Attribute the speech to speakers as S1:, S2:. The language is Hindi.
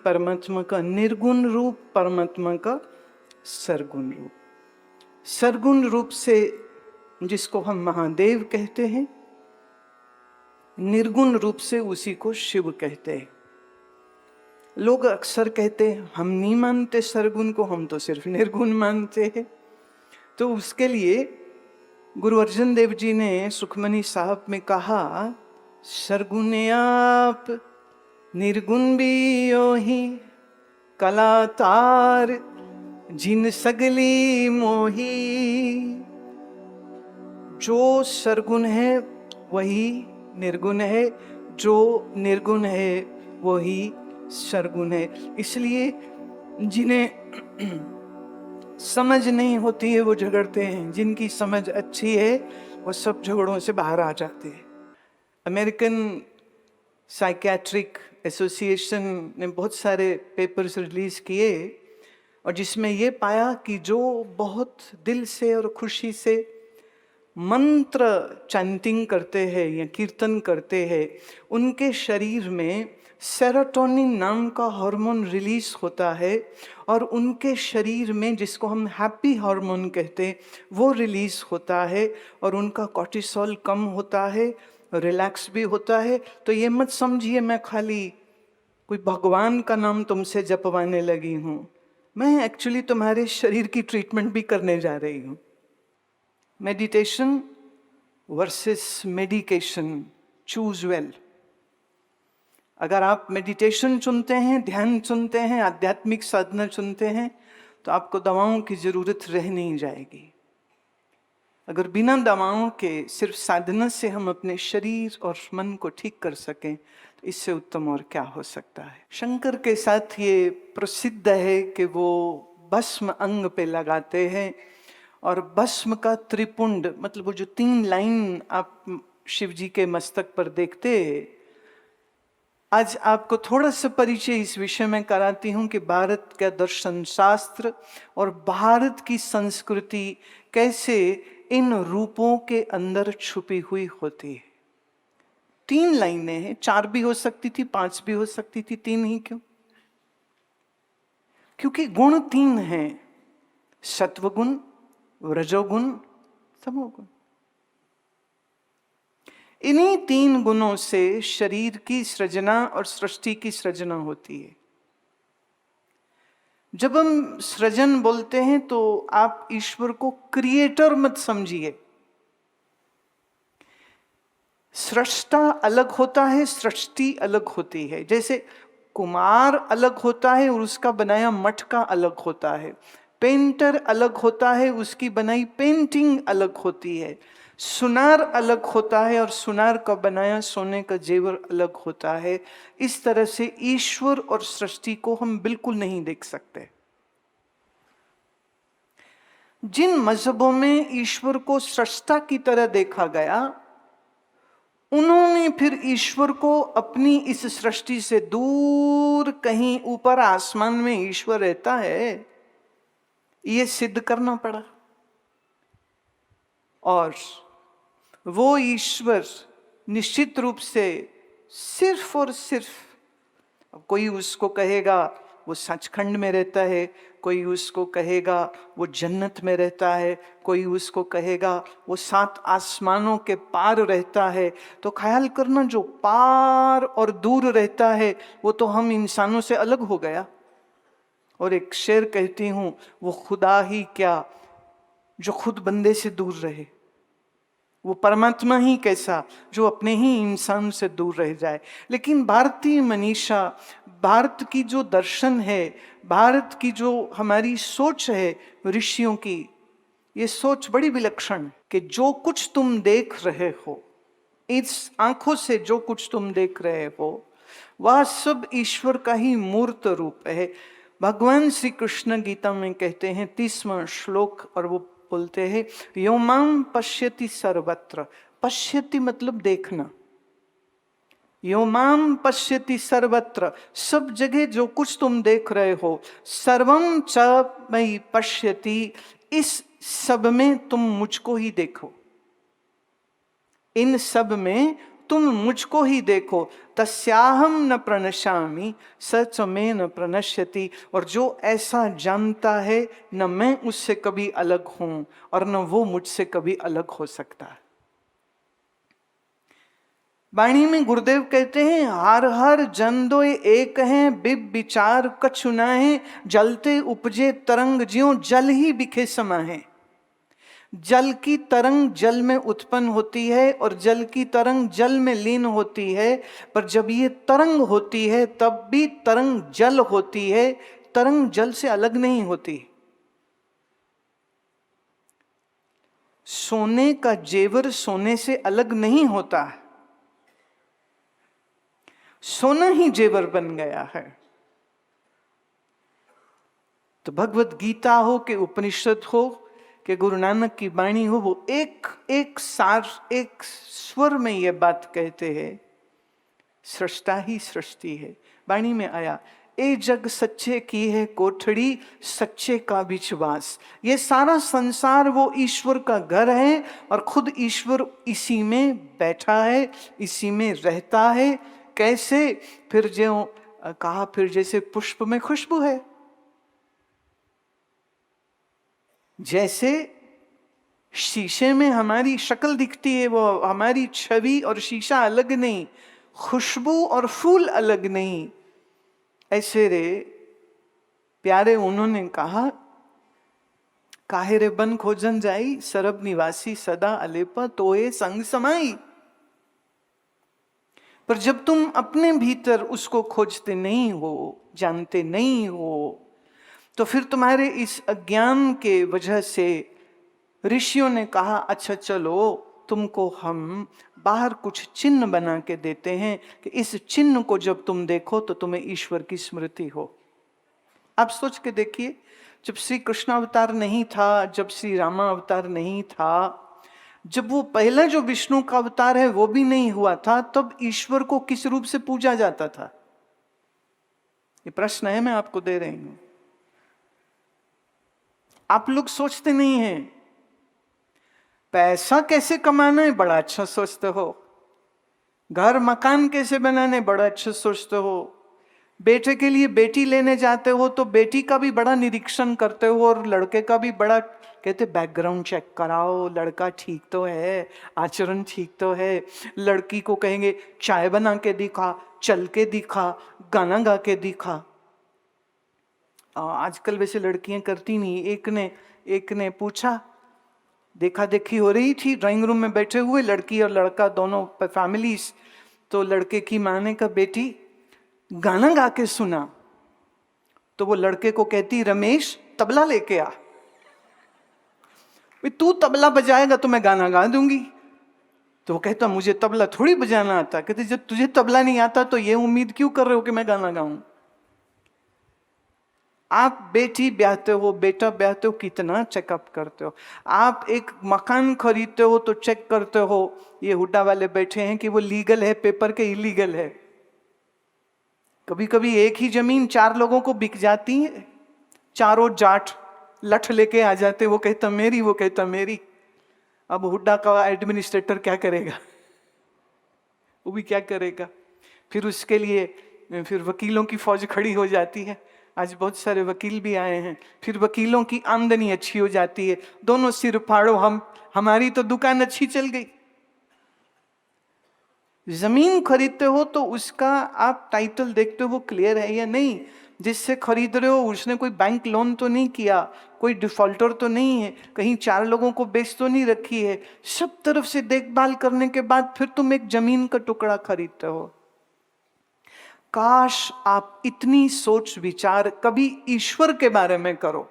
S1: परमात्मा का निर्गुण रूप, परमात्मा का सरगुण रूप। सरगुण रूप से जिसको हम महादेव कहते हैं, निर्गुण रूप से उसी को शिव कहते हैं। लोग अक्सर कहते हैं हम नहीं मानते सरगुण को, हम तो सिर्फ निर्गुण मानते हैं। तो उसके लिए गुरु अर्जन देव जी ने सुखमनी साहब में कहा, सरगुण आप निर्गुण भी ओही, कलातार जिन सगली मोही। जो सरगुण है वही निर्गुण है, जो निर्गुण है वही सरगुण है। इसलिए जिन्हें समझ नहीं होती है वो झगड़ते हैं, जिनकी समझ अच्छी है वो सब झगड़ों से बाहर आ जाते हैं। अमेरिकन साइकियाट्रिक एसोसिएशन ने बहुत सारे पेपर्स रिलीज किए और जिसमें ये पाया कि जो बहुत दिल से और खुशी से मंत्र चैंटिंग करते हैं या कीर्तन करते हैं, उनके शरीर में सेरोटोनिन नाम का हार्मोन रिलीज होता है और उनके शरीर में, जिसको हम हैप्पी हार्मोन कहते हैं, वो रिलीज होता है और उनका कॉर्टिसोल कम होता है, रिलैक्स भी होता है। तो ये मत समझिए मैं खाली कोई भगवान का नाम तुमसे जपवाने लगी हूँ, मैं एक्चुअली तुम्हारे शरीर की ट्रीटमेंट भी करने जा रही हूँ। Meditation versus medication, choose well. अगर आप मेडिटेशन चुनते हैं, ध्यान चुनते हैं, आध्यात्मिक साधना चुनते हैं, तो आपको दवाओं की जरूरत रह नहीं जाएगी। अगर बिना दवाओं के सिर्फ साधना से हम अपने शरीर और मन को ठीक कर सकें, तो इससे उत्तम और क्या हो सकता है। शंकर के साथ ये प्रसिद्ध है कि वो भस्म अंग पे लगाते हैं और भस्म का त्रिपुंड, मतलब वो जो 3 लाइन आप शिव जी के मस्तक पर देखते हैं। आज आपको थोड़ा सा परिचय इस विषय में कराती हूँ कि भारत का दर्शन शास्त्र और भारत की संस्कृति कैसे इन रूपों के अंदर छुपी हुई होती है। 3 लाइनें हैं, 4 भी हो सकती थी, 5 भी हो सकती थी, 3 ही क्यों? क्योंकि गुण 3 हैं, सत्वगुण, रजोगुण, तमोगुण। इन्हीं 3 गुणों से शरीर की सृजना और सृष्टि की सृजना होती है। जब हम सृजन बोलते हैं तो आप ईश्वर को क्रिएटर मत समझिए। सृष्टा अलग होता है, सृष्टि अलग होती है। जैसे कुम्हार अलग होता है और उसका बनाया मटका अलग होता है, पेंटर अलग होता है, उसकी बनाई पेंटिंग अलग होती है, सुनार अलग होता है और सुनार का बनाया सोने का जेवर अलग होता है। इस तरह से ईश्वर और सृष्टि को हम बिल्कुल नहीं देख सकते। जिन मजहबों में ईश्वर को सृष्टा की तरह देखा गया, उन्होंने फिर ईश्वर को अपनी इस सृष्टि से दूर कहीं ऊपर आसमान में ईश्वर रहता है, ये सिद्ध करना पड़ा। और वो ईश्वर निश्चित रूप से सिर्फ और सिर्फ, कोई उसको कहेगा वो सचखंड में रहता है, कोई उसको कहेगा वो जन्नत में रहता है, कोई उसको कहेगा वो 7 आसमानों के पार रहता है। तो ख्याल करना, जो पार और दूर रहता है वो तो हम इंसानों से अलग हो गया। और एक शेर कहती हूं, वो खुदा ही क्या जो खुद बंदे से दूर रहे, वो परमात्मा ही कैसा जो अपने ही इंसान से दूर रह जाए। लेकिन भारतीय मनीषा, भारत की जो दर्शन है, भारत की जो हमारी सोच है ऋषियों की, ये सोच बड़ी विलक्षण है कि जो कुछ तुम देख रहे हो, इस आंखों से जो कुछ तुम देख रहे हो, वह सब ईश्वर का ही मूर्त रूप है। भगवान श्री कृष्ण गीता में कहते हैं 30वां श्लोक, और वो बोलते हैं यो माम पश्यति सर्वत्र। पश्यति मतलब देखना। यो माम पश्यति सर्वत्र, सब जगह जो कुछ तुम देख रहे हो, सर्वम च मयि पश्यति, इस सब में तुम मुझको ही देखो, इन सब में तुम मुझको ही देखो, तस्याहम न प्रणश्यामि सच में न प्रणश्यति। और जो ऐसा जानता है, न मैं उससे कभी अलग हूं और न वो मुझसे कभी अलग हो सकता है। वाणी में गुरुदेव कहते हैं, हर हर जन दो एक हैं, बिब विचार कछु नाहीं, जलते उपजे तरंग ज्यों जल ही बिखे समाहे। जल की तरंग जल में उत्पन्न होती है और जल की तरंग जल में लीन होती है, पर जब ये तरंग होती है तब भी तरंग जल होती है, तरंग जल से अलग नहीं होती। सोने का जेवर सोने से अलग नहीं होता, सोना ही जेवर बन गया है। तो भगवत गीता हो कि उपनिषद हो कि गुरु नानक की वाणी हो, वो एक एक सार एक स्वर में ये बात कहते हैं, सृष्टा ही सृष्टि है। वाणी में आया, ए जग सच्चे की है कोठड़ी, सच्चे का विश्वास। ये सारा संसार वो ईश्वर का घर है और खुद ईश्वर इसी में बैठा है, इसी में रहता है। कैसे? फिर जो कहा, फिर जैसे पुष्प में खुशबू है, जैसे शीशे में हमारी शक्ल दिखती है, वो हमारी छवि और शीशा अलग नहीं, खुशबू और फूल अलग नहीं, ऐसे रे प्यारे उन्होंने कहा, काहे रे बन खोजन जाई, सरब निवासी सदा अलेपा तोए संग समाई। पर जब तुम अपने भीतर उसको खोजते नहीं हो, जानते नहीं हो, तो फिर तुम्हारे इस अज्ञान के वजह से ऋषियों ने कहा, अच्छा चलो तुमको हम बाहर कुछ चिन्ह बना के देते हैं कि इस चिन्ह को जब तुम देखो तो तुम्हें ईश्वर की स्मृति हो। आप सोच के देखिए, जब श्री कृष्ण अवतार नहीं था, जब श्री रामा अवतार नहीं था, जब वो पहला जो विष्णु का अवतार है वो भी नहीं हुआ था, तब ईश्वर को किस रूप से पूजा जाता था? ये प्रश्न है, मैं आपको दे रही हूं। आप लोग सोचते नहीं हैं। पैसा कैसे कमाना है, बड़ा अच्छा सोचते हो। घर मकान कैसे बनाने, बड़ा अच्छा सोचते हो। बेटे के लिए बेटी लेने जाते हो तो बेटी का भी बड़ा निरीक्षण करते हो और लड़के का भी बड़ा कहते बैकग्राउंड चेक कराओ, लड़का ठीक तो है, आचरण ठीक तो है। लड़की को कहेंगे चाय बना के दिखा, चल के दिखा, गाना गा के दिखा। आजकल वैसे लड़कियां करती नहीं। एक ने पूछा, देखा देखी हो रही थी ड्राइंग रूम में बैठे हुए, लड़की और लड़का दोनों फैमिलीज। तो लड़के की माँ ने कहा, बेटी गाना गा के सुना। तो वो लड़के को कहती, रमेश तबला लेके आ। तू तबला बजाएगा तो मैं गाना गा दूंगी। तो वो कहता, मुझे तबला थोड़ी बजाना आता। कहते, जब तुझे तबला नहीं आता तो ये उम्मीद क्यों कर रहे हो कि मैं गाना गाऊं? आप बेटी ब्याहते हो, बेटा ब्याहते हो, कितना चेकअप करते हो। आप एक मकान खरीदते हो तो चेक करते हो, ये हुड्डा वाले बैठे हैं कि वो लीगल है पेपर के इलीगल है। कभी कभी एक ही जमीन 4 लोगों को बिक जाती है, चारों जाट लठ लेके आ जाते, वो कहता मेरी, वो कहता मेरी। अब हुड्डा का एडमिनिस्ट्रेटर क्या करेगा? वो भी क्या करेगा? फिर उसके लिए फिर वकीलों की फौज खड़ी हो जाती है। आज बहुत सारे वकील भी आए हैं। फिर वकीलों की आमदनी अच्छी हो जाती है, दोनों सिर फाड़ो, हमारी तो दुकान अच्छी चल गई। जमीन खरीदते हो तो उसका आप टाइटल देखते हो वो क्लियर है या नहीं। जिससे खरीद रहे हो उसने कोई बैंक लोन तो नहीं किया, कोई डिफॉल्टर तो नहीं है, कहीं 4 लोगों को बेच तो नहीं रखी है। सब तरफ से देखभाल करने के बाद फिर तुम एक जमीन का टुकड़ा खरीदते हो। काश आप इतनी सोच विचार कभी ईश्वर के बारे में करो।